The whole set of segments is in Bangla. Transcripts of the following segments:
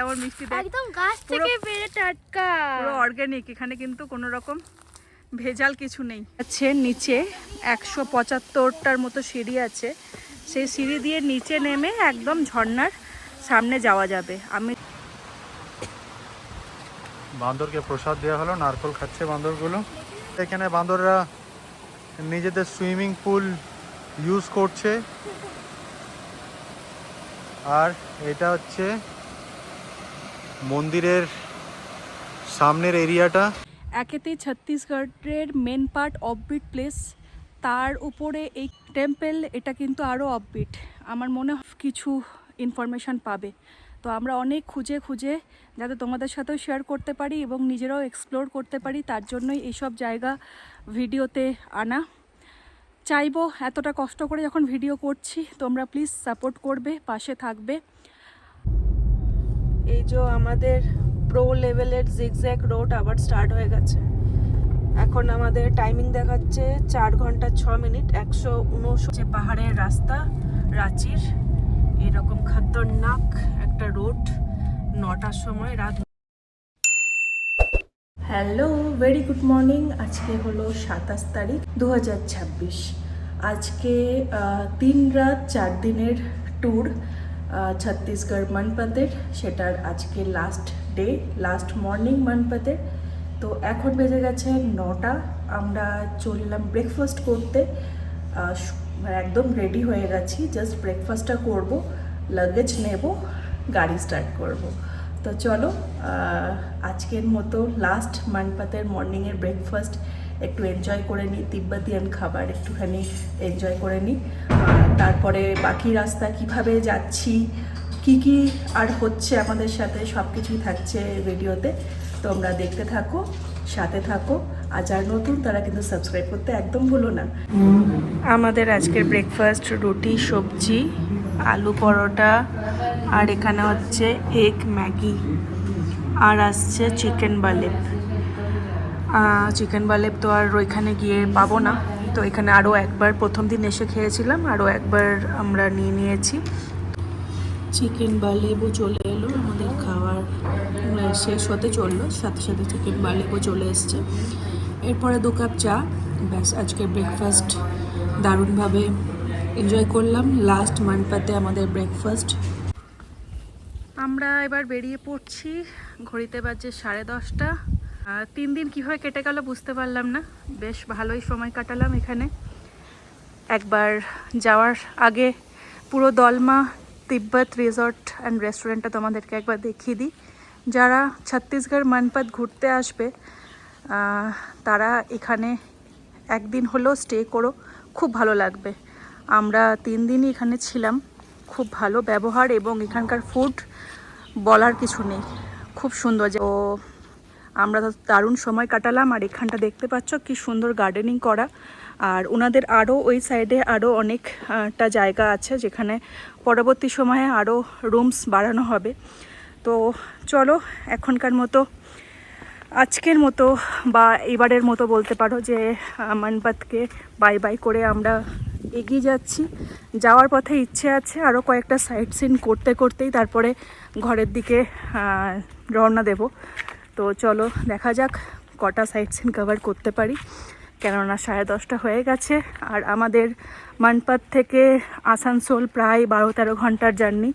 যেমন মিষ্টি দেখ, একদম গাছ থেকে পেড়ে টাটকা, পুরো অর্গানিক। এখানে কিন্তু কোনো রকম ভেজাল কিছু নেই। আছে নিচে 175টার মতো সিঁড়ি আছে, সেই সিঁড়ি দিয়ে নিচে নেমে একদম ঝর্ণার সামনে যাওয়া যাবে। আমি বান্দরকে প্রসাদ দেওয়া হলো, নারকল খাচ্ছে বান্দরগুলো। এখানে বান্দররা নিজেদের সুইমিং পুল ইউজ করছে। আর এটা হচ্ছে মন্দিরের সামনের এরিয়াটা। একেতেই ছত্তিশগড়ের মেন পার্ট অফবিট প্লেস, তার উপরে এই টেম্পল, এটা কিন্তু আরও অফবিট। আমার মনে হয় কিছু ইনফরমেশান পাবে। তো আমরা অনেক খুঁজে খুঁজে যাতে তোমাদের সাথেও শেয়ার করতে পারি এবং নিজেরাও এক্সপ্লোর করতে পারি, তার জন্যই এইসব জায়গা ভিডিওতে আনা। চাইবো এতটা কষ্ট করে যখন ভিডিও করছি তোমরা প্লিজ সাপোর্ট করবে, পাশে থাকবে। এই যে আমাদের প্রো লেভেলের জিগজ্যাগ রোড আবার স্টার্ট হয়ে গেছে। এখন আমাদের টাইমিং দেখাচ্ছে 4 ঘন্টা 6 মিনিট। 159 পাহাড়ের রাস্তা, রাঁচির এরকম খতরনাক একটা রোড। 9টার সময় রাত। Hello, very good morning. আজকে হলো 27 তারিখ 2026। আজকে 3 রাত 4 দিনের ট্যুর ছত্তিশগড় মনপতের, সেটার আজকে লাস্ট ডে, লাস্ট মর্নিং মনপতের। তো এখন বেজে গেছে 9টা। আমরা চললাম ব্রেকফাস্ট করতে, একদম রেডি হয়ে গেছি, জাস্ট ব্রেকফাস্টটা করব, লাগেজ নেব, গাড়ি স্টার্ট করব। তো চলো আজকের মতো লাস্ট মনপতের মর্নিংয়ের ব্রেকফাস্ট একটু এনজয় করে নিই, তিব্বতিয়ান খাবার একটুখানি এনজয় করে নিই। তারপরে বাকি রাস্তা কিভাবে যাচ্ছি, কি আর হচ্ছে আমাদের সাথে, সব কিছুই থাকছে ভিডিওতে। তোমরা দেখতে থাকো, সাথে থাকো। আর যারা নতুন তারা কিন্তু সাবস্ক্রাইব করতে একদম ভুলো না। আমাদের আজকের ব্রেকফাস্ট রুটি, সবজি, আলু পরোটা, আর এখানে হচ্ছে এগ ম্যাগি, আর আসছে চিকেন বালেপ। চিকেন বালেপ তো আর ওইখানে গিয়ে পাবো না, তো এখানে আরও একবার প্রথম দিন এসে খেয়েছিলাম, আরও একবার আমরা নিয়ে নিয়েছি। চিকেন বালেবও চলে এলো, আমাদের খাবার শেষ হতে চললো, সাথে সাথে চিকেন বালেবও চলে এসছে। এরপরে 2 কাপ চা, ব্যাস আজকের ব্রেকফাস্ট দারুণভাবে এনজয় করলাম। লাস্ট মনপতে আমাদের ব্রেকফাস্ট। আমরা এবার বেরিয়ে পড়ছি, ঘড়িতে বাজে 10:30। 3 দিন কীভাবে কেটে গেল বুঝতে পারলাম না, বেশ ভালোই সময় কাটালাম এখানে। একবার যাওয়ার আগে পুরো দলমা তিব্বত রিসর্ট অ্যান্ড রেস্টুরেন্টটা তোমাদেরকে একবার দেখিয়ে দিই। যারা ছত্তিশগড় মনপত ঘুরতে আসবে তারা এখানে একদিন হলেও স্টে করো, খুব ভালো লাগবে। আমরা 3 দিনই এখানে ছিলাম, খুব ভালো ব্যবহার এবং এখানকার ফুড বলার কিছু নেই, খুব সুন্দর। ও আমরা দারুণ সময় কাটালাম। আর এখানটা দেখতে পাচ্ছ কি সুন্দর গার্ডেনিং করা, আর ওনাদের আরও ওই সাইডে আরও অনেকটা জায়গা আছে যেখানে পরবর্তী সময়ে আরও রুমস বাড়ানো হবে। তো চলো এখনকার মতো, আজকের মতো বা এবারের মতো বলতে পারো যে মনপতকে বাই বাই করে আমরা এগিয়ে যাচ্ছি। যাওয়ার পথে ইচ্ছে আছে আরও কয়েকটা সাইট সিন করতে করতেই তারপরে ঘরের দিকে রওনা দেব। তো চলো দেখা যাক কটা সাইট সিন কভার করতে পারি, কেননা 10:30 হয়ে গেছে। আর আমাদের মনপত থেকে আসানসোল প্রায় 12-13 ঘন্টার জার্নি,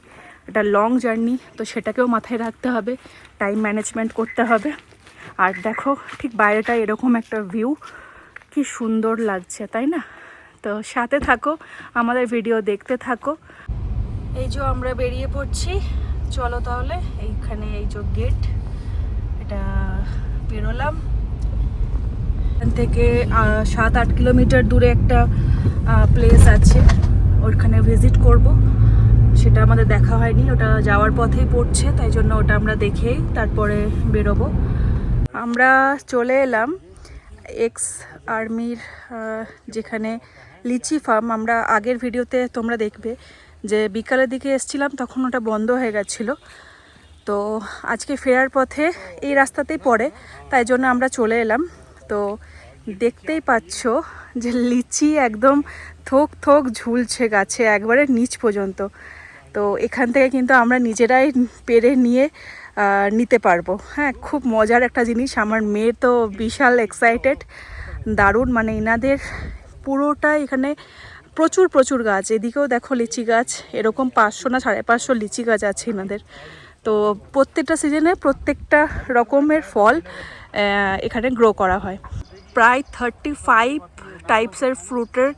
এটা লং জার্নি, তো সেটাকেও মাথায় রাখতে হবে, টাইম ম্যানেজমেন্ট করতে হবে। আর দেখো ঠিক বাইরেটা এরকম একটা ভিউ, কি সুন্দর লাগছে তাই না? তো সাথে থাকো, আমাদের ভিডিও দেখতে থাকো। এই যে আমরা বেরিয়ে পড়ছি, চলো তাহলে। এইখানে এই যে গেট, এটা বেরোলাম। এখান থেকে 7-8 কিলোমিটার দূরে একটা প্লেস আছে, ওখানে ভিজিট করব। সেটা আমাদের দেখা হয়নি, ওটা যাওয়ার পথেই পড়ছে, তাই জন্য ওটা আমরা দেখেই তারপরে বেরোবো। আমরা চলে এলাম এক্স আর্মির যেখানে লিচি ফার্ম। আমরা আগের ভিডিওতে তোমরা দেখবে যে বিকালের দিকে এসছিলাম, তখন ওটা বন্ধ হয়ে গেছিলো। তো আজকে ফেরার পথে এই রাস্তাতেই পড়ে, তাই জন্য আমরা চলে এলাম। তো দেখতেই পাচ্ছ যে লিচি একদম থোক থোক ঝুলছে গাছে একবারে নিচ পর্যন্ত। তো এখান থেকে কিন্তু আমরা নিজেরাই পেরে নিয়ে নিতে পারবো। হ্যাঁ, খুব মজার একটা জিনিস। আমার মেয়ে তো বিশাল এক্সাইটেড, দারুণ। মানে এনাদের পুরোটা এখানে প্রচুর প্রচুর গাছ। এদিকেও দেখো লিচি গাছ, এরকম 500 না 550 লিচি গাছ আছে এনাদের। তো প্রত্যেকটা সিজনে প্রত্যেকটা রকমের ফল এখানে গ্রো করা হয়। প্রায় 35 টাইপসের ফ্রুটের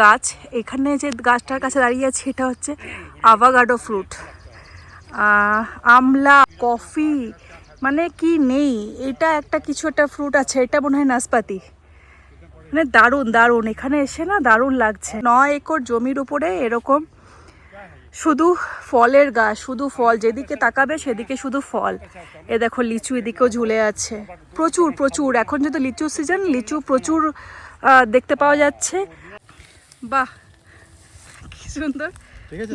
গাছ। এখানে যে গাছটার কাছে দাঁড়িয়ে আছে এটা হচ্ছে আভাকাডো ফ্রুট। আমলা, কফি, মানে কি নেই, এটা একটা কিছু একটা ফ্রুট আছে, এটা মনে হয় নাশপাতি। মানে দারুণ দারুণ, এখানে এসে না দারুণ লাগছে। 9 একর জমির উপরে এরকম শুধু ফলের গাছ, শুধু ফল, যেদিকে তাকাবে সেদিকে শুধু ফল। এ দেখো লিচু এদিকেও ঝুলে আছে, প্রচুর প্রচুর। এখন যেহেতু লিচু সিজন, লিচু প্রচুর দেখতে পাওয়া যাচ্ছে। বাহ, কি সুন্দর।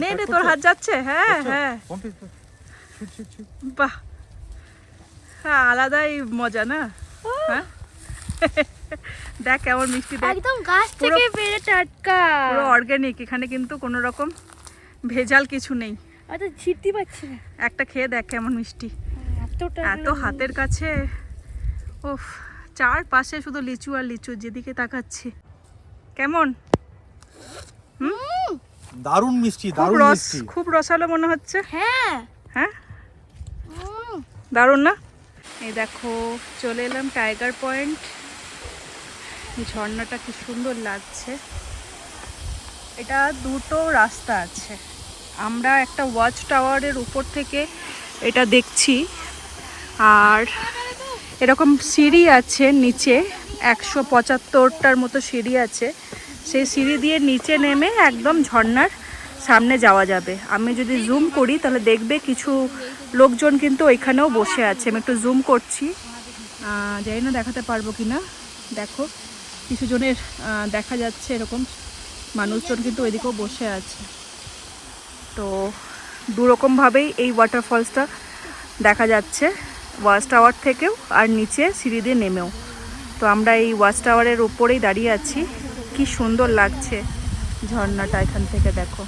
নে নে, তোর হাত যাচ্ছে। হ্যাঁ হ্যাঁ, বাহ, হ্যাঁ, আলাদাই মজা না? হ্যাঁ, দেখ কেমন মিষ্টি, দেখ একদম গাছ থেকে পেরে টাটকা, পুরো অর্গানিক। এখানে কিন্তু কোনো রকম ভেজাল কিছু নেই। আচ্ছা, ছিটতে পারছি না। একটা খেয়ে দেখ কেমন মিষ্টি, এত হাতের কাছে। ওফ, চারপাশে শুধু লিচু আর লিচু, যেদিকে তাকাচ্ছি। কেমন? দারুণ মিষ্টি, দারুণ মিষ্টি, খুব রসালো মনে হচ্ছে। হ্যাঁ হ্যাঁ, দারুণ না? এই দেখো চলে এলাম টাইগার পয়েন্ট। ঝর্ণাটা কি সুন্দর লাগছে। এটা দুটো রাস্তা আছে। আমরা একটা ওয়াচ টাওয়ারের উপর থেকে এটা দেখছি, আর এরকম সিঁড়ি আছে নিচে, 175টার মতো সিঁড়ি আছে। সেই সিঁড়ি দিয়ে নিচে নেমে একদম ঝর্ণার সামনে যাওয়া যাবে। আমি যদি জুম করি তাহলে দেখবে কিছু লোকজন কিন্তু ওইখানেও বসে আছে। আমি একটু জুম করছি, জানি না দেখাতে পারবো কি না। দেখো কিছু জনের দেখা যাচ্ছে, এরকম মানুষজন কিন্তু ওইদিকেও বসে আছে। তো দুরকমভাবেই এই ওয়াটারফলসটা দেখা যাচ্ছে, ওয়াচ টাওয়ার থেকেও আর নিচে সিঁড়ি দিয়ে নেমেও। তো আমরা এই ওয়াচ টাওয়ারের উপরেই দাঁড়িয়ে আছি। কি সুন্দর লাগছে ঝর্ণাটা এখান থেকে, দেখো।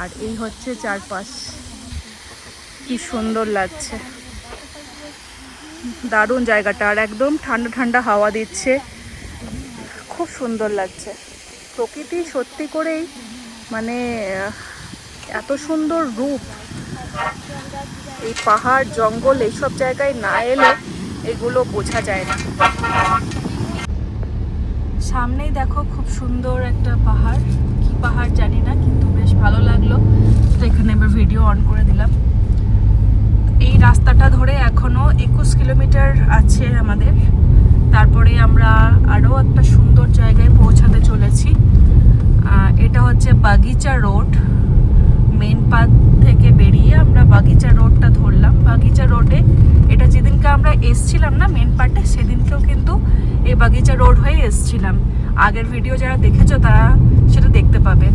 আর এই হচ্ছে চারপাশ, কি সুন্দর লাগছে, দারুণ জায়গাটা। আর একদম ঠান্ডা ঠান্ডা হাওয়া দিচ্ছে, খুব সুন্দর লাগছে। প্রকৃতি সত্যি করেই মানে এত সুন্দর রূপ। এই পাহাড় জঙ্গল এইসব জায়গায় না এলে এগুলো বোঝা যায় না। সামনেই দেখো খুব সুন্দর একটা পাহাড়, কি পাহাড় জানি না, কিন্তু বেশ ভালো লাগলো। তো এখানে এবার ভিডিও অন করে দিলাম। এই রাস্তাটা ধরে এখনো 21 কিলোমিটার আছে আমাদের। তারপরে আমরা আরও একটা সুন্দর জায়গায় পৌঁছাতে চলেছি। এটা হচ্ছে বাগিচা রোড। মেন পাথ থেকে বেরিয়ে আমরা বাগিচা রোডটা ধরলাম। বাগিচা রোডে এটা যেদিনকে আমরা এসছিলাম না মেন পার্টে, সেদিনকেও কিন্তু এই বাগিচা রোড হয়ে এসছিলাম। আগের ভিডিও যারা দেখেছো তারা সেটা দেখতে পাবে।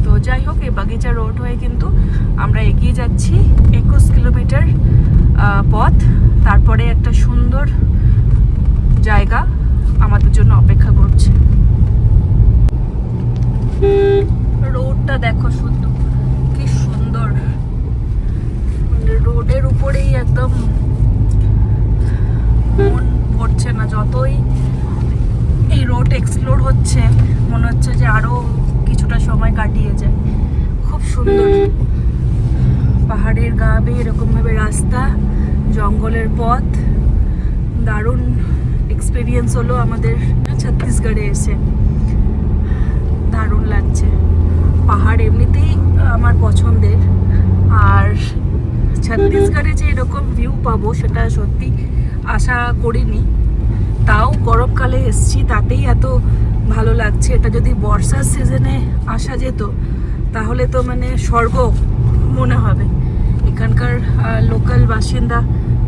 তো যাই হোক, এই বাগিচা রোড হয়ে কিন্তু আমরা এগিয়ে যাচ্ছি 21 কিলোমিটার পথ। তারপরে একটা সুন্দর জায়গা আমাদের জন্য অপেক্ষা করছে। রোডটা দেখো শুধু কি সুন্দর, রোডের উপরেই একদম মন ভরছে না। যতই এই রোড এক্সপ্লোর হচ্ছে মনে হচ্ছে যে আরো কিছুটা সময় কাটিয়ে যায়। খুব সুন্দর, পাহাড়ের গা বেয়ে এরকম ভাবে রাস্তা, জঙ্গলের পথ। দারুণ এক্সপিরিয়েন্স হলো আমাদের ছত্তিশগড়ে এসে, দারুণ লাগছে। পাহাড় এমনিতেই আমার পছন্দের, আর ছত্তিশগড়ে যে এরকম ভিউ পাবো সেটা সত্যি আশা করিনি। তাও গরমকালে এসছি, তাতেই এত ভালো লাগছে। এটা যদি বর্ষার সিজনে আসা যেত তাহলে তো মানে স্বর্গ মনে হবে। এখানকার লোকাল বাসিন্দা,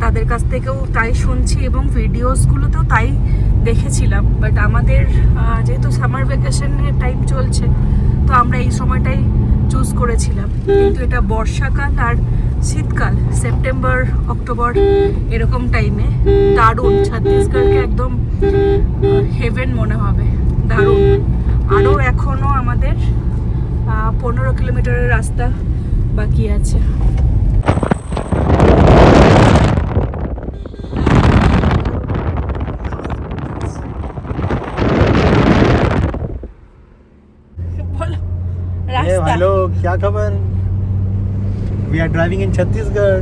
তাদের কাছ থেকেও তাই শুনছি এবং ভিডিওসগুলোতেও তাই দেখেছিলাম। বাট আমাদের যেহেতু সামার ভ্যাকেশনের টাইম চলছে, তো আমরা এই সময়টাই চুজ করেছিলাম। কিন্তু এটা বর্ষাকাল আর শীতকাল, সেপ্টেম্বর অক্টোবর এরকম টাইমে দারুণ, ছত্তিশগড়কে একদম হেভেন মনে হবে, দারুণ। আরও এখনও আমাদের 15 কিলোমিটারের রাস্তা বাকি আছে। বলো রাস্তা। हेलो क्या खबर? We are driving in Chhattisgarh.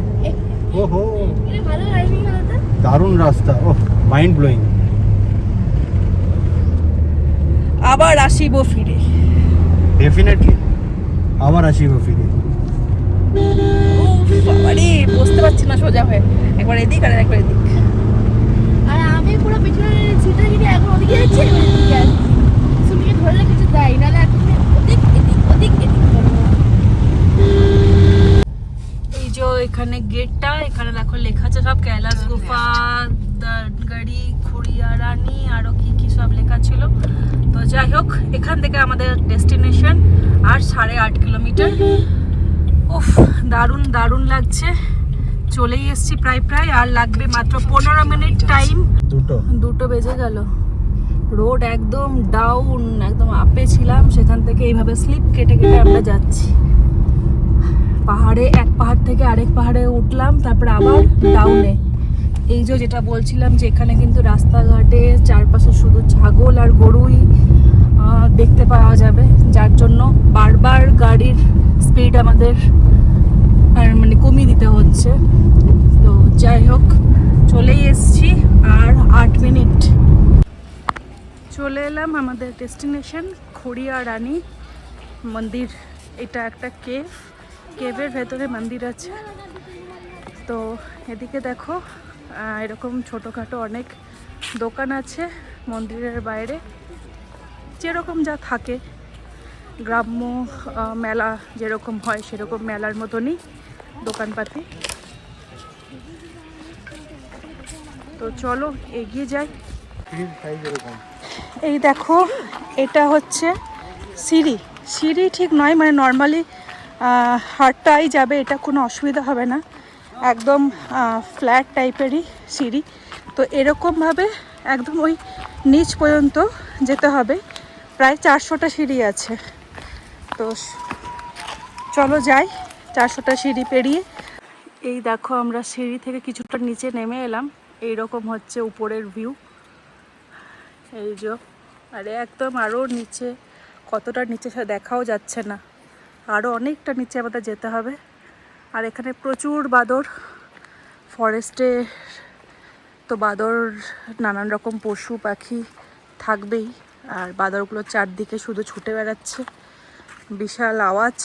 ओहो এটা ভালো ড্রাইভিং হলো তো। দারুণ রাস্তা, ওহ মাইন্ড ব্লোয়িং। আবার আসিব ফিরে। ডেফিনেটলি আবার আসিব ফিরে। বাবারে বসতে পারছি না সোজা হয়ে, একবার এদিক আর একবার এদিক। আর আমি পুরো পিছনে সিটে গিয়ে এখন ওদিকে যাচ্ছি, এবার এদিকে আসছি। সুমিকে ধরলে কিছু দেয় না, এখন ওদিক এদিক ওদিক এদিক করবো। এই যে এখানে গেটটা, এখানে দেখো লেখা আছে সব কৈলাস গুফা, দানগাড়ি, খুড়িয়া রানী, আরো কি কি সব লেখা ছিল। তো যাই হোক, এখান থেকে আমাদের ডেস্টিনেশন আর 8.5 কিলোমিটার। উফ, দারুণ দারুণ লাগছে। চলেই এসছি প্রায় প্রায়, আর লাগবে মাত্র 15 মিনিট টাইম। দুটো বেজে গেল। রোড একদম ডাউন, একদম আপে ছিলাম, সেখান থেকে এইভাবে স্লিপ কেটে কেটে আমরা যাচ্ছি। পাহাড়ে, এক পাহাড় থেকে আরেক পাহাড়ে উঠলাম, তারপর আবার ডাউনে। এই যে যেটা বলছিলাম যে এখানে কিন্তু রাস্তাঘাটে চারপাশে শুধু ছাগল আর গরুই দেখতে পাওয়া যাবে, যার জন্য বারবার গাড়ির স্পিড আমাদের মানে কমিয়ে দিতে হচ্ছে। তো যাই হোক, চলেই এসছি, আর 8 মিনিট। চলে এলাম আমাদের ডেস্টিনেশন খুড়িয়া রানী মন্দির। এটা একটা কেভের ভেতরে মন্দির আছে। তো এদিকে দেখো এরকম ছোটোখাটো অনেক দোকান আছে মন্দিরের বাইরে, যেরকম যা থাকে গ্রাম্য মেলা যেরকম হয় সেরকম মেলার মতনই দোকানপাতি। তো চলো এগিয়ে যাই। এই দেখো, এটা হচ্ছে সিঁড়ি ঠিক নয়, মানে নর্মালি হাঁটাই যাবে, এটা কোনো অসুবিধা হবে না, একদম ফ্ল্যাট টাইপেরই সিঁড়ি। তো এরকমভাবে একদম ওই নিচ পর্যন্ত যেতে হবে, প্রায় 400টা সিঁড়ি আছে। তো চলো যাই 400টা সিঁড়ি পেরিয়ে। এই দেখো, আমরা সিঁড়ি থেকে কিছুটা নিচে নেমে এলাম, এইরকম হচ্ছে উপরের ভিউ। এই যে, আরে একদম আরও নিচে, কতটা নিচে সে দেখাও যাচ্ছে না, আরও অনেকটা নিচে আমাদের যেতে হবে। আর এখানে প্রচুর বাদর, ফরেস্টে তো বাদর, নানান রকম পশু পাখি থাকবেই। আর বাদরগুলো চারদিকে শুধু ছুটে বেড়াচ্ছে, বিশাল আওয়াজ।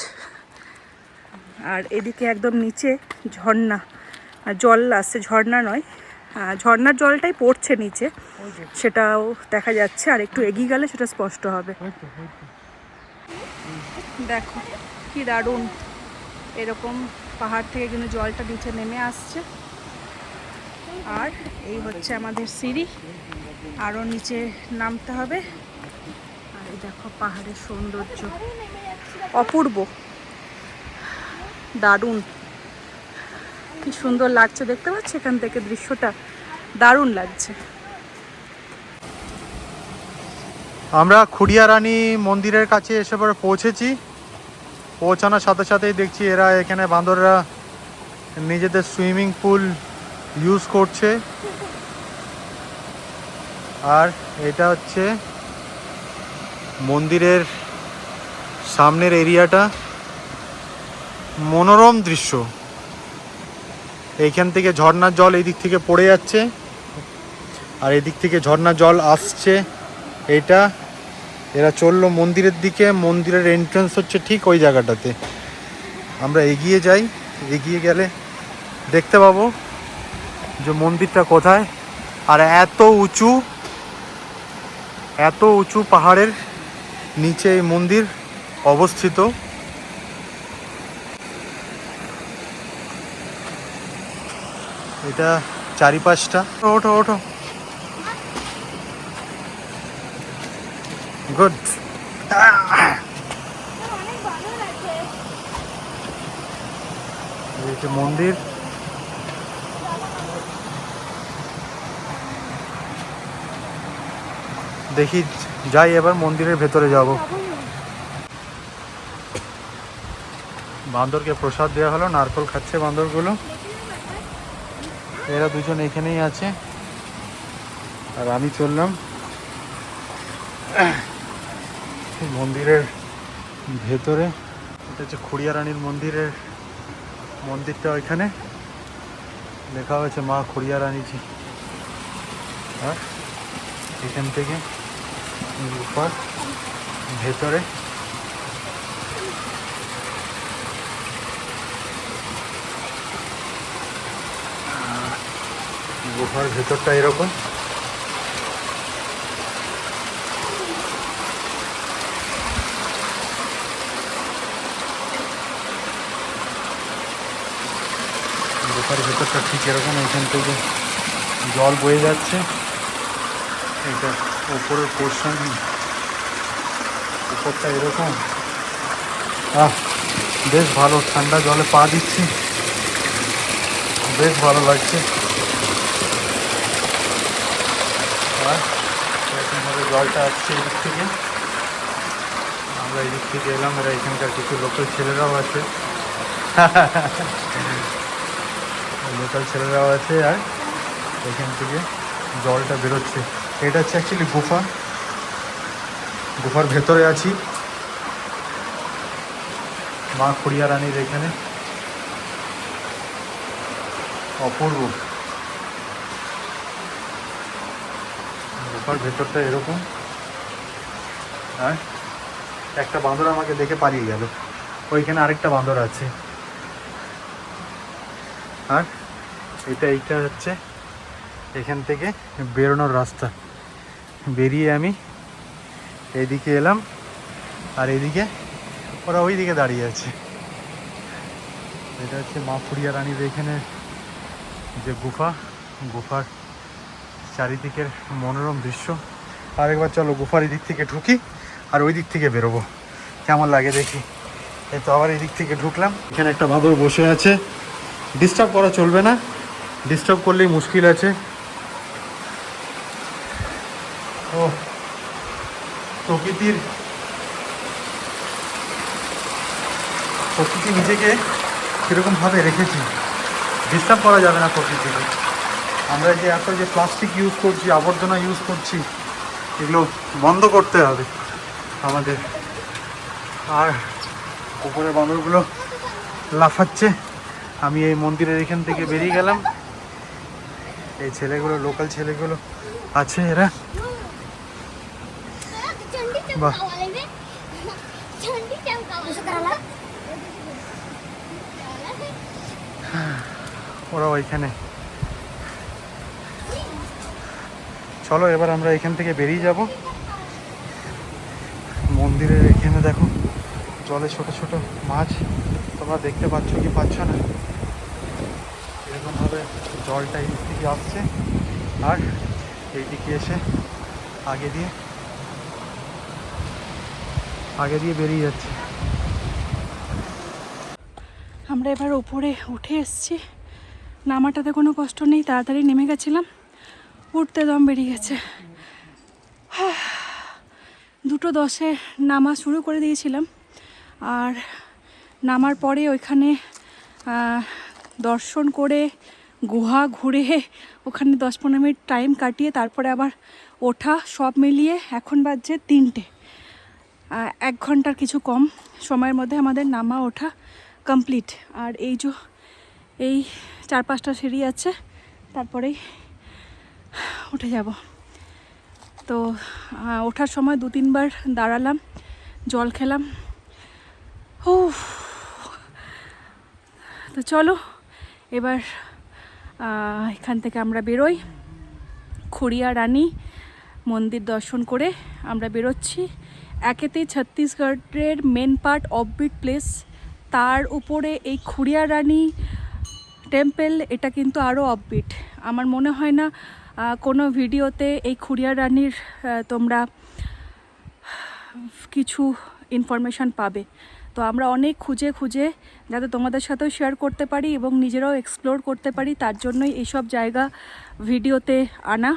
আর এদিকে একদম নিচে ঝর্ণা, জল আসছে, ঝর্ণা নয়, ঝর্ণার জলটাই পড়ছে নিচে, সেটাও দেখা যাচ্ছে। আর একটু এগিয়ে গেলে সেটা স্পষ্ট হবে। দেখো কি দারুণ, এরকম পাহাড় থেকে কিন্তু জলটা নিচে নেমে আসছে। আর এই হচ্ছে আমাদের সিঁড়ি, আরও নিচে নামতে হবে। আর এই দেখো পাহাড়ের সৌন্দর্য, অপূর্ব, দারুণ, কি সুন্দর লাগছে, দেখতে পাচ্ছ এখান থেকে দৃশ্যটা, দারুণ লাগছে। আমরা খুড়িয়া রানী মন্দিরের কাছে এসে পরে পৌঁছেছি। পৌঁছানোর সাথে সাথেই দেখছি এরা এখানে বান্দররা নিজেদের সুইমিং পুল ইউজ করছে। আর এটা হচ্ছে মন্দিরের সামনের এরিয়াটা, মনোরম দৃশ্য। এইখান থেকে ঝর্ণার জল এই দিক থেকে পড়ে যাচ্ছে, আর এদিক থেকে ঝর্ণার জল আসছে। এটা এরা চললো মন্দিরের দিকে, মন্দিরের এন্ট্রান্স হচ্ছে ঠিক ওই জায়গাটাতে। আমরা এগিয়ে যাই, এগিয়ে গেলে দেখতে পাবো যে মন্দিরটা কোথায়। আর এত উঁচু পাহাড়ের নিচে এই মন্দির অবস্থিত। এটা চারিপাশটা, ওঠো ওঠো, গুড। এই যে মন্দির, দেখি যাই এবার মন্দিরের ভেতরে যাব। বান্দরকে প্রসাদ দেওয়া হলো, নারকল খাচ্ছে বান্দরগুলো। এরা দুজন এখানেই আছে আর আমি চললাম মন্দিরের ভেতরে। এটা হচ্ছে খুড়িয়া রানীর মন্দিরটা, ওইখানে লেখা হয়েছে মা খুড়িয়া রানীজি। আর এখান থেকে গুফার ভেতরে গুহার ভেতরটা এরকম। গুহার ভেতরটা ঠিক এরকম, এখান থেকে জল বয়ে যাচ্ছে। এটা উপরের পোর্শন, উপরটা এরকম। বেশ ভালো, ঠান্ডা জলে পা দিচ্ছি, বেশ ভালো লাগছে। আর এরকমভাবে জলটা আসছে এদিক থেকে, আমরা এদিক থেকে এলাম। এরা এখানকার কিছু লোকাল ছেলেরাও আছে আর এখান থেকে জলটা বেরোচ্ছে। এটা হচ্ছে অ্যাকচুয়ালি গুফার ভেতরে আছি মা খুড়িয়া রানীর। এখানে অপূর্ব, গুফার ভেতরটা এরকম। হ্যাঁ, একটা বাঁদর আমাকে দেখে পালিয়ে গেল, ওইখানে আরেকটা বাঁদর আছে। আর এইটা হচ্ছে এখান থেকে বেরোনোর রাস্তা। বেরিয়ে আমি এইদিকে এলাম, আর এইদিকে ওরা ওই দিকে দাঁড়িয়ে আছে। এটা হচ্ছে মা খুড়িয়া রানীর এখানে যে গুফার চারিদিকের মনোরম দৃশ্য। আরেকবার চলো গুফার এই দিক থেকে ঢুকি আর ওই দিক থেকে বেরোবো, কেমন লাগে দেখি। এই তো আবার এই দিক থেকে ঢুকলাম। এখানে একটা বাঁদর বসে আছে, ডিস্টার্ব করা চলবে না, ডিস্টার্ব করলেই মুশকিল আছে। ও প্রকৃতি নিজেকে কীরকমভাবে রেখেছি, ডিস্টার্ব করা যাবে না প্রকৃতিকে। আমরা যে এত যে প্লাস্টিক ইউজ করছি, আবর্জনা ইউজ করছি, এগুলো বন্ধ করতে হবে আমাদের। আর উপরে বাঁদরগুলো লাফাচ্ছে। আমি এই মন্দিরের এখান থেকে বেরিয়ে গেলাম। এই ছেলেগুলো, লোকাল ছেলেগুলো আছে, এরা বাহ, ওরা ওইখানে। চলো এবার আমরা এখান থেকে বেরিয়ে যাব। মন্দিরের এখানে দেখো জলে ছোট ছোট মাছ, তোমরা দেখতে পাচ্ছ কি পাচ্ছ না, এরকমভাবে জলটা এই দিক থেকে আসছে আর এইদিকে এসে আগে দিয়ে বেরিয়ে যাচ্ছে। আমরা এবার ওপরে উঠে এসেছি। নামাটাতে কোনো কষ্ট নেই, তাড়াতাড়ি নেমে গেছিলাম, উঠতে দম বেরিয়ে গেছে। 2:10 নামা শুরু করে দিয়েছিলাম, আর নামার পরে ওইখানে দর্শন করে গুহা ঘুরে ওখানে 10-15 মিনিট টাইম কাটিয়ে তারপরে আবার ওঠা, সব মিলিয়ে এখন বাজছে 3টে। 1 ঘন্টার কিছু কম সময়ের মধ্যে আমাদের নামা ওঠা কমপ্লিট। আর এই 4-5টা সিঁড়ি আছে, তারপরেই উঠে যাব। তো ওঠার সময় 2-3 বার দাঁড়ালাম, জল খেলাম। তো চলো এবার এখান থেকে আমরা বেরোই। খুড়িয়া রানী মন্দির দর্শন করে আমরা বেরোচ্ছি। একেতেই ছত্তিশগড়ের মেন পার্ট অফবিট প্লেস, তার উপরে এই খুড়িয়া রানী টেম্পল, এটা কিন্তু আরও অফবিট। আমার মনে হয় না কোনো ভিডিওতে এই খুড়িয়া রানীর তোমরা কিছু ইনফরমেশান পাবে। তো আমরা অনেক খুঁজে যাতে তোমাদের সাথেও শেয়ার করতে পারি এবং নিজেরাও এক্সপ্লোর করতে পারি, তার জন্যই এইসব জায়গা ভিডিওতে আনা।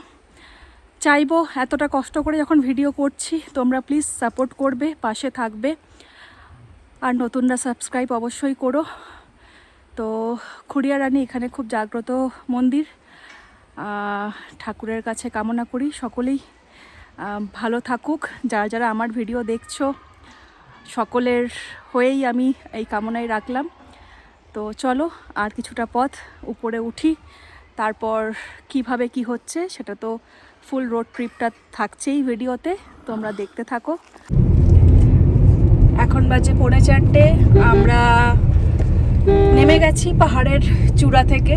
চাইবো এতটা কষ্ট করে যখন ভিডিও করছি তোমরা প্লিজ সাপোর্ট করবে, পাশে থাকবে। আর নতুনরা সাবস্ক্রাইব অবশ্যই করো। তো খুড়িয়া রানী এখানে খুব জাগ্রত মন্দির। ঠাকুরের কাছে কামনা করি সকলেই ভালো থাকুক। যারা যারা আমার ভিডিও দেখছো সকলের হয়েই আমি এই কামনাই রাখলাম। তো চলো আর কিছুটা পথ উপরে উঠি, তারপর কিভাবে কি হচ্ছে সেটা তো ফুল রোড ট্রিপটা থাকছেই ভিডিওতে, তোমরা দেখতে থাকো। এখন বাজে 3:45, আমরা নেমে গেছি পাহাড়ের চূড়া থেকে।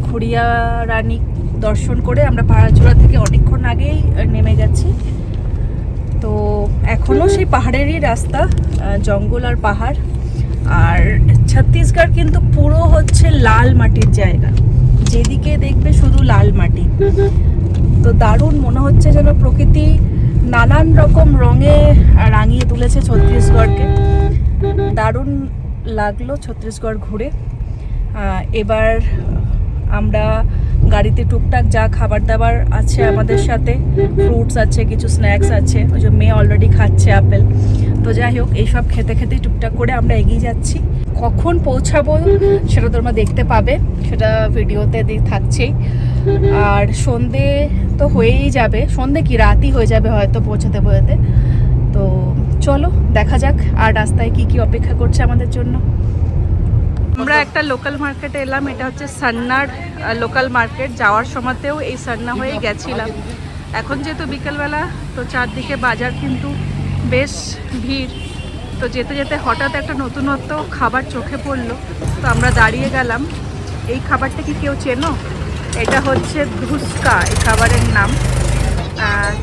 খুড়িয়া রানী দর্শন করে আমরা পাহাড়ের চূড়া থেকে অনেকক্ষণ আগেই নেমে গেছি। তো এখনও সেই পাহাড়েরই রাস্তা, জঙ্গল আর পাহাড়। আর ছত্তিশগড় কিন্তু পুরো হচ্ছে লাল মাটির জায়গা, যেদিকে দেখবে শুধু লাল মাটি। তো দারুণ মনে হচ্ছে যেন প্রকৃতি নানান রকম রঙে রাঙিয়ে তুলেছে ছত্তিশগড়কে। দারুণ লাগলো ছত্তিশগড় ঘুরে। এবার আমরা গাড়িতে টুকটাক যা খাবার দাবার আছে আমাদের সাথে, ফ্রুটস আছে, কিছু স্ন্যাক্স আছে, ওই যে মেয়ে অলরেডি খাচ্ছে আপেল। তো যাই হোক, এইসব খেতে খেতে টুকটাক করে আমরা এগিয়ে যাচ্ছি। কখন পৌঁছাবো সেটা তোমরা দেখতে পাবে, সেটা ভিডিওতে থাকছেই। আর সন্ধে তো হয়েই যাবে, সন্ধে কি রাতই হয়ে যাবে হয়তো পৌঁছাতে পৌঁছাতে। তো চলো দেখা যাক আর রাস্তায় কি কি অপেক্ষা করছে আমাদের জন্য। আমরা একটা লোকাল মার্কেটে এলাম, এটা হচ্ছে সান্নার লোকাল মার্কেট। যাওয়ার সময়তেও এই সান্না হয়ে গেছিলাম। এখন যেহেতু বিকেলবেলা, তো চারদিকে বাজার কিন্তু বেশ ভিড়। তো যেতে যেতে হঠাৎ একটা নতুনত্ব খাবার চোখে পড়লো, তো আমরা দাঁড়িয়ে গেলাম। এই খাবারটা কি কেউ চেনো? এটা হচ্ছে ধুসকা, এই খাবারের নাম।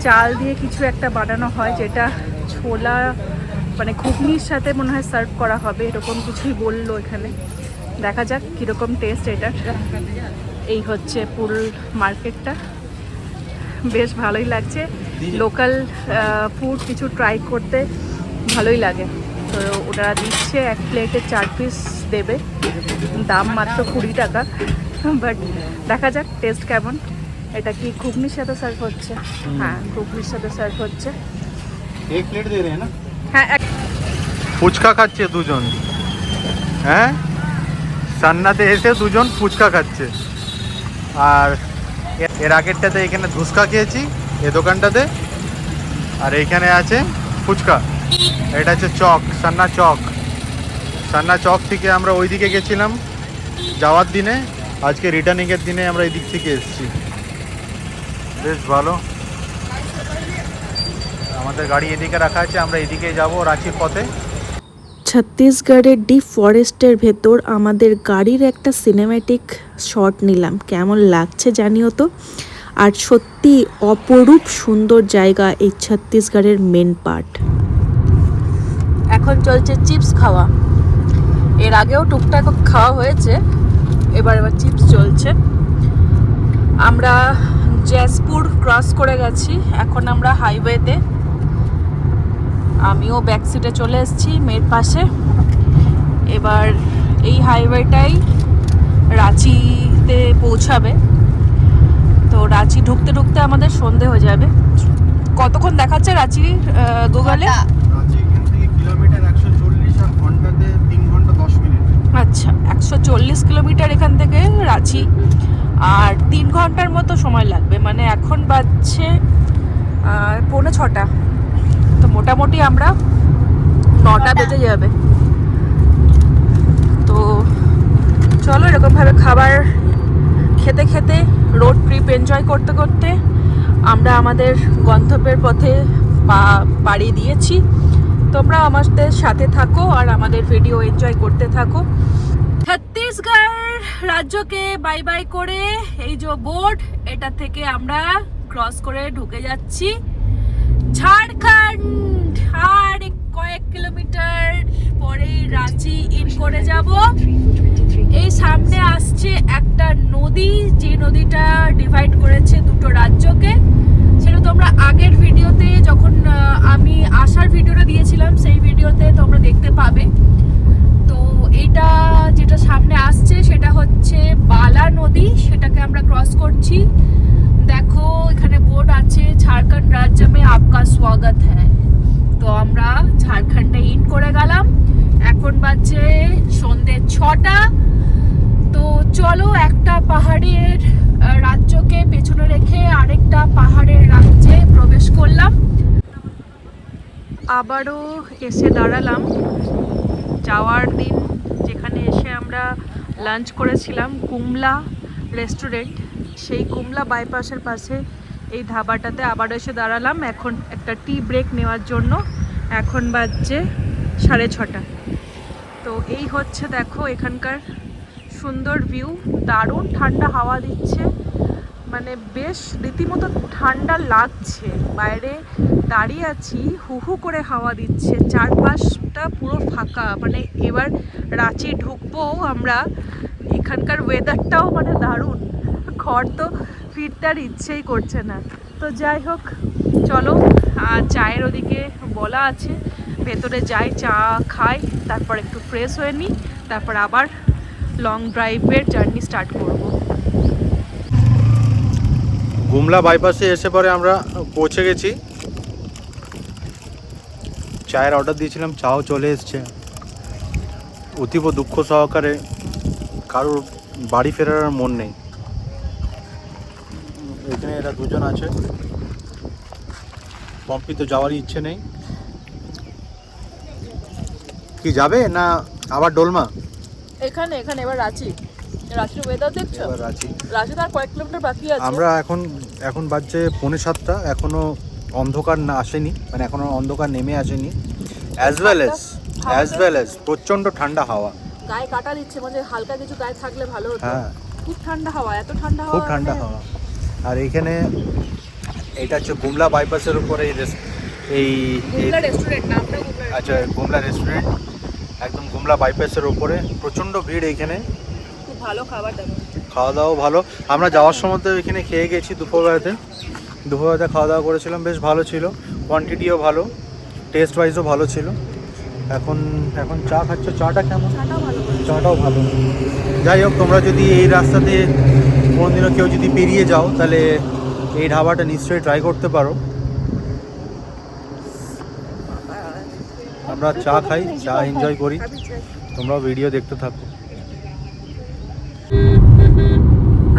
চাল দিয়ে কিছু একটা বানানো হয়, যেটা ছোলা মানে ঘুগনির সাথে মনে হয় সার্ভ করা হবে, এরকম কিছুই বললো এখানে। দেখা যাক কীরকম টেস্ট এটা। এই হচ্ছে পুরো মার্কেটটা, বেশ ভালোই লাগছে। লোকাল ফুড কিছু ট্রাই করতে ভালোই লাগে। তো ওরা দিচ্ছে এক প্লেটে 4 পিস দেবে, দাম মাত্র 20 টাকা। বাট দেখা যাক টেস্ট কেমন। এটা কি ঘুগনির সাথে সার্ভ হচ্ছে? হ্যাঁ, ঘুগনির সাথে সার্ভ হচ্ছে। এক প্লেট দে রে না? হ্যাঁ, ফুচকা খাচ্ছে দুজন। হ্যাঁ, সান্নাতে এসে দুজন ফুচকা খাচ্ছে। আর এর আগেরটাতে এখানে ধুসকা খেয়েছি এই দোকানটাতে, আর এইখানে আছে ফুচকা। এটা হচ্ছে চক, সান্না চক। সান্না চক থেকে আমরা ওই দিকে গেছিলাম যাওয়ার দিনে, আজকে রিটার্নিংয়ের দিনে আমরা এই দিক থেকে এসেছি। বেশ ভালো, আমাদের গাড়ি এদিকে রাখা আছে, আমরা এদিকে যাব রাঁচির পথে। ছত্তিশগড়ের ডিপ ফরেস্টের ভেতর আমাদের গাড়ির একটা সিনেম্যাটিক শট নিলাম, কেমন লাগছে জানিও তো। আর সত্যি অপরূপ সুন্দর জায়গা এই ছত্তিশগড়ের মেন পার্ট। এখন চলছে চিপস খাওয়া। এর আগেও টুকটাক খাওয়া হয়েছে, এবার চিপস চলছে। আমরা জয়পুর ক্রস করে গেছি, এখন আমরা হাইওয়েতে। আমিও ব্যাক সিটে চলে এসেছি মেয়ের পাশে। এবার এই হাইওয়েটাই রাঁচিতে পৌঁছাবে। তো রাঁচি ঢুকতে ঢুকতে আমাদের সন্ধে হয়ে যাবে। কতক্ষণ দেখাচ্ছে রাঁচি গুগলে? কিলোমিটার 140 আর ঘন্টাতে 3 ঘন্টা 10 মিনিট। আচ্ছা, 140 কিলোমিটার এখান থেকে রাঁচি, আর 3 ঘন্টার মতো সময় লাগবে। মানে এখন বাজছে 5:45, তো মোটামুটি আমরা 9টা বেজে যাবে। তো চলো এরকমভাবে খাবার খেতে খেতে রোড ট্রিপ এনজয় করতে করতে আমরা আমাদের গন্তব্যের পথে পাড়ি দিয়েছি। তোমরা আমাদের সাথে থাকো আর আমাদের ভিডিও এনজয় করতে থাকো। ছত্তিশগড় রাজ্যকে বাই বাই করে এই যে বোর্ড, এটা থেকে আমরা ক্রস করে ঢুকে যাচ্ছি ঝাড়খণ্ড। আর কয়েক কিলোমিটার পরেই রাঁচি ইন করে যাব। এই সামনে আসছে একটা নদী, যে নদীটা ডিভাইড করেছে দুটো রাজ্যকে। সেটা তোমরা আগের ভিডিওতে, যখন আমি আসার ভিডিওটা দিয়েছিলাম, সেই ভিডিওতে তোমরা দেখতে পাবে। তো এটা যেটা সামনে আসছে সেটা হচ্ছে বালা নদী, সেটাকে আমরা ক্রস করছি। দেখো এখানে বোর্ড আছে, ঝাড়খণ্ড রাজ্য মে আপকা স্বাগত হ্যায়। তো আমরা ঝাড়খণ্ডে ইন করে গেলাম। বাজে সন্ধ্যে 6টা। তো চলো একটা পাহাড়ের রাজ্যকে পেছনে রেখে আরেকটা পাহাড়ের রাজ্যে প্রবেশ করলাম। আবারও এসে দাঁড়ালাম যাওয়ার দিন যেখানে এসে আমরা লাঞ্চ করেছিলাম, কুমলা রেস্টুরেন্ট। সেই কুমলা বাইপাসের পাশে এই ধাবাটাতে আবারও এসে দাঁড়ালাম এখন একটা টি ব্রেক নেওয়ার জন্য। এখন বাজছে 6:30। তো এই হচ্ছে দেখো এখানকার সুন্দর ভিউ, দারুণ ঠান্ডা হাওয়া দিচ্ছে, মানে বেশ রীতিমতো ঠান্ডা লাগছে। বাইরে দাঁড়িয়ে আছি, হু হু করে হাওয়া দিচ্ছে, চারপাশটা পুরো ফাঁকা। মানে এবার রাঁচি ঢুকবো আমরা, এখানকার ওয়েদারটাও মানে দারুণ, ঘর তো ফিরতে আর ইচ্ছেই করছে না। তো যাই হোক চলো, চায়ের ওদিকে বলা আছে, ভেতরে যাই, চা খাই, তারপর একটু ফ্রেশ হয়ে নিই, তারপর আবার লং ড্রাইভের জার্নি স্টার্ট করব। গুমলা বাইপাসে এসে পরে আমরা পৌঁছে গেছি। চায়ের অর্ডার দিয়েছিলাম, চাও চলে এসছে। অতীব দুঃখ সহকারে কারোর বাড়ি ফেরার আর মন নেই। এখানে এরা দুজন আছে, পম্পি তো যাওয়ারই ইচ্ছে নেই। কি যাবে না আবার ডোলমা? এখানে এবার রাঁচির ওয়েদার দেখছো? এবার রাঁচি তার কয়েক কিলোমিটার বাকি আছে। আমরা এখন বাজছে 6:45, এখনো অন্ধকার না আসেনি, মানে এখনো অন্ধকার নেমে আসেনি। অ্যাজ ওয়েল এজ প্রচণ্ড ঠান্ডা হাওয়া, গায়ে কাটা দিচ্ছে, মানে হালকা কিছু গায়ে থাকলে ভালো হতো। হ্যাঁ খুব ঠান্ডা হাওয়া, এত ঠান্ডা হাওয়া, খুব ঠান্ডা হাওয়া। আর এইখানে এটা হচ্ছে গুমলা বাইপাসের উপরে এই রেস্টুরেন্ট, নামটা আচ্ছা গুমলা রেস্টুরেন্ট, একদম গুমলা বাইপাসের উপরে। প্রচণ্ড ভিড় এইখানে, খুব ভালো খাবার দাবার, খাওয়া দাওয়া ভালো। আমরা যাওয়ার সময় তো এখানে খেয়ে গেছি, দুপুরবেলাতে খাওয়া দাওয়া করেছিলাম, বেশ ভালো ছিল, কোয়ান্টিটিও ভালো, টেস্ট ওয়াইজও ভালো ছিল। এখন চা খাচ্ছ, চাটা কেমন? চাটাও ভালো। যাই হোক, তোমরা যদি এই রাস্তাতে কোনোদিনও কেউ যদি পেরিয়ে যাও, তাহলে এই ধাবাটা নিশ্চয়ই ট্রাই করতে পারো। আমরা চা খাই, চা এনজয় করি, তোমরাও ভিডিও দেখতে থাকো।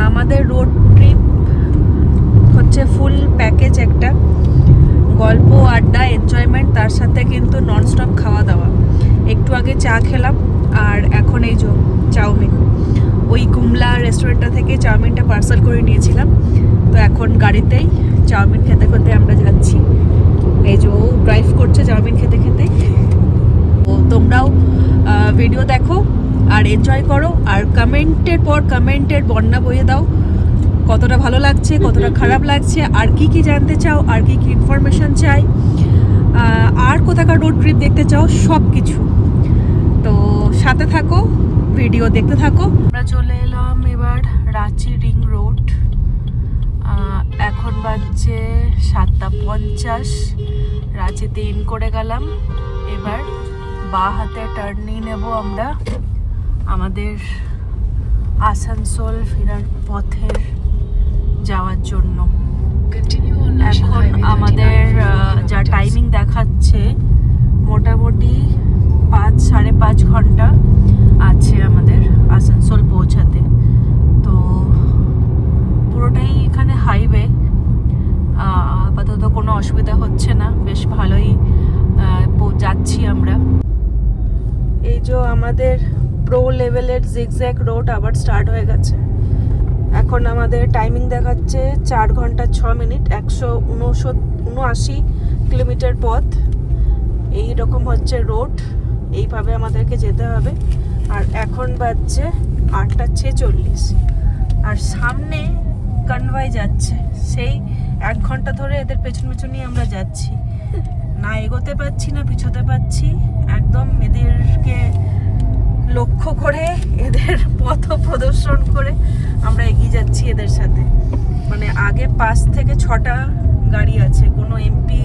আমাদের রোড ট্রিপ হচ্ছে ফুল প্যাকেজ, একটা গল্প, আড্ডা, এনজয়মেন্ট, তার সাথে কিন্তু ননস্টপ খাওয়া দাওয়া। একটু আগে চা খেলাম, আর এখন এই যে চাউমিন, ওই কুমলা রেস্টুরেন্টটা থেকে চাউমিনটা পার্সেল করে নিয়েছিলাম। তো এখন গাড়িতেই চাউমিন খেতে খেতে আমরা যাচ্ছি। এই যে ও ড্রাইভ করছে চাউমিন খেতে খেতে। তো তোমরাও ভিডিও দেখো আর এনজয় করো, আর কমেন্টের পর কমেন্টের বন্যা বইয়ে দাও, কতটা ভালো লাগছে, কতটা খারাপ লাগছে, আর কি কি জানতে চাও, আর কি কি ইনফরমেশন চাই, আর কোথাকার রোড ট্রিপ দেখতে চাও, সব কিছু। তো সাথে থাকো, ভিডিও দেখতে থাকো। আমরা চলে এলাম এবার রাঁচি রিং রোড। এখন বাজছে 7:50, রাঁচিতে ইন করে গেলাম। এবার বাঁ হাতে টার্ন নিয়ে নেব আমরা আমাদের আসানসোল ফেরার পথের যাওয়ার জন্য। এখন আমাদের যা টাইমিং দেখাচ্ছে, মোটামুটি 5-5.5 ঘন্টা আছে আমাদের আসানসোল পৌঁছাতে। তো পুরোটাই এখানে হাইওয়ে, আপাতত কোনো অসুবিধা হচ্ছে না, বেশ ভালোই যাচ্ছি আমরা। এই যে আমাদের প্রো লেভেলের জিগজ্যাগ রোড আবার স্টার্ট হয়ে গেছে। এখন আমাদের টাইমিং দেখাচ্ছে 4 ঘন্টা 6 মিনিট, 179 কিলোমিটার পথ। এই রকম হচ্ছে রোড, এইভাবে আমাদেরকে যেতে হবে। আর এখন বাজছে 8:46, আর সামনে কনভয় যাচ্ছে, সেই 1 ঘন্টা ধরে এদের পেছন পেছনই আমরা যাচ্ছি, না এগোতে পারছি না পিছোতে পারছি। একদম এদেরকে লক্ষ্য করে, এদের পথ প্রদর্শন করে আমরা এগিয়ে যাচ্ছি এদের সাথে। মানে আগে 5 থেকে 6টা গাড়ি আছে, কোনো এমপি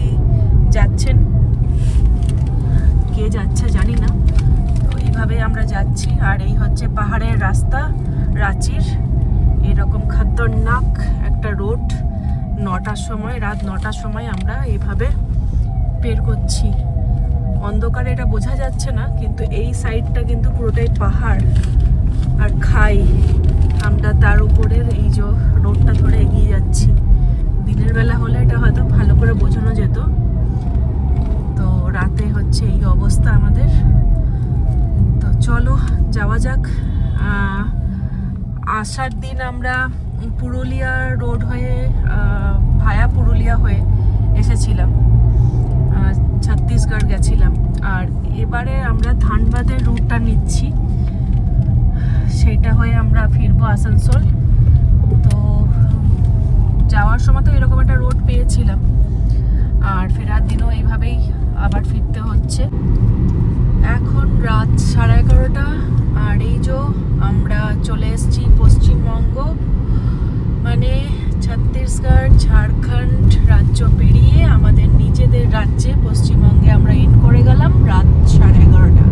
যাচ্ছেন, কে যাচ্ছে জানি না। তো এইভাবে আমরা যাচ্ছি, আর এই হচ্ছে পাহাড়ের রাস্তা রাঁচির। এরকম খতরনাক একটা রোড, 9টার সময়, রাত 9টার সময় আমরা এইভাবে বের করছি। অন্ধকারে এটা বোঝা যাচ্ছে না, কিন্তু এই সাইডটা কিন্তু পুরোটাই পাহাড় আর খাই। আমরা তার উপরের এই যে রোডটা ধরে এগিয়ে যাচ্ছি। দিনের বেলা হলে এটা হয়তো ভালো করে বোঝানো যেত, তো রাতে হচ্ছে এই অবস্থা আমাদের। তো চলো যাওয়া যাক। আসার দিন আমরা পুরুলিয়া রোড হয়ে ভায়া পুরুলিয়া হয়ে এসেছিলাম, ছত্তিশগড় গেছিলাম। আর এবারে আমরা ধানবাদের রুটটা নিচ্ছি, সেইটা হয়ে আমরা ফিরবো আসানসোল। তো যাওয়ার সময় তো এরকম একটা রোড পেয়েছিলাম, আর ফেরার দিনও এইভাবেই আবার ফিরতে হচ্ছে। এখন রাত 11:30, আর এই যে আমরা চলে এসেছি পশ্চিমবঙ্গ, মানে ছত্তিশগড় ঝাড়খণ্ড রাজ্য পেরিয়ে আমাদের নিজেদের রাজ্যে পশ্চিমবঙ্গে আমরা ইন করে গেলাম রাত 11:30।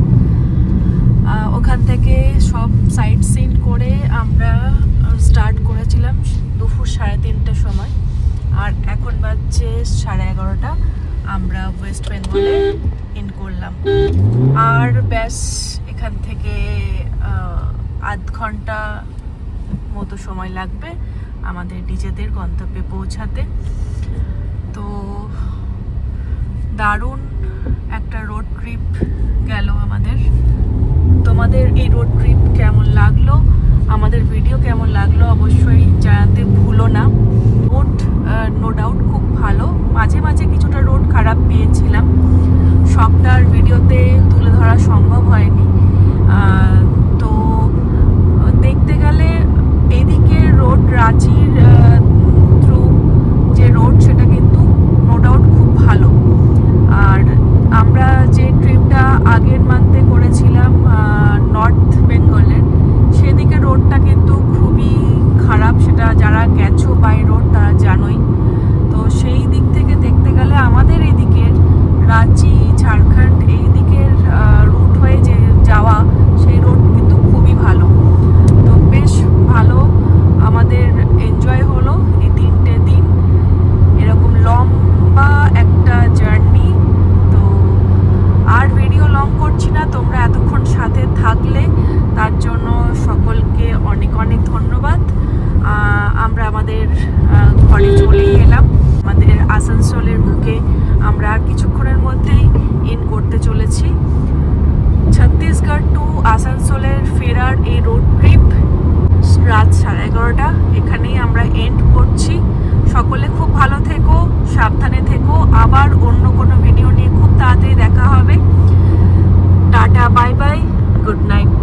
ওখান থেকে সব সাইট সিন করে আমরা স্টার্ট করেছিলাম দুপুর 3:30টার সময়, আর এখন বাজছে 11:30। আমরা ওয়েস্ট বেঙ্গলে ইন করলাম, আর ব্যাস এখান থেকে আধ ঘন্টা মতো সময় লাগবে আমাদের নিজেদের গন্তব্যে পৌঁছাতে। তো দারুণ একটা রোড ট্রিপ গেল আমাদের। তোমাদের এই রোড ট্রিপ কেমন লাগলো, আমাদের ভিডিও কেমন লাগলো অবশ্যই জানাতে ভুলো না। রোড নো ডাউট খুব ভালো, মাঝে মাঝে কিছুটা রোড খারাপ পেয়েছিলাম, সবটার ভিডিওতে তুলে ধরা সম্ভব হয়নি। তো দেখতে গেলে এদিকে রোড রাঁচির থ্রু যে রোড সেটা কিন্তু নো ডাউট খুব ভালো। আর আমরা যে ট্রিপটা আগের মান্থে করেছিলাম নর্থ বেঙ্গলের, সেদিকে রোডটা কিন্তু খুবই খারাপ, সেটা যারা গেছো বাই রোড তারা জানোই। তো সেই দিক থেকে দেখতে গেলে আমাদের এই দিকের রাঁচি ঝাড়খণ্ড এই দিকের রুট হয়ে যে যাওয়া, সেই রোড কিন্তু খুবই ভালো। তো বেশ ভালো আমাদের এনজয় হলো এই 3টে দিন, এরকম লম্বা একটা জার্নি। তো আর ভিডিও লং করছি না, তোমরা এতক্ষণ সাথে থাকলে তার জন্য সকলকে অনেক অনেক ধন্যবাদ। আমরা আমাদের ঘরে চলেই এলাম, আমাদের আসানসোলের বুকে আমরা আর কিছুক্ষণের মধ্যেই ইন করতে চলেছি। ছত্তিশগড় টু আসানসোলের ফেরার এই রোড ট্রিপ রাত 11:30 এখানেই আমরা এন্ড করছি। সকলে খুব ভালো থেকো, সাবধানে থেকো। আবার অন্য কোনো ভিডিও নিয়ে খুব তাড়াতাড়ি দেখা হবে। Tata, bye bye, good night.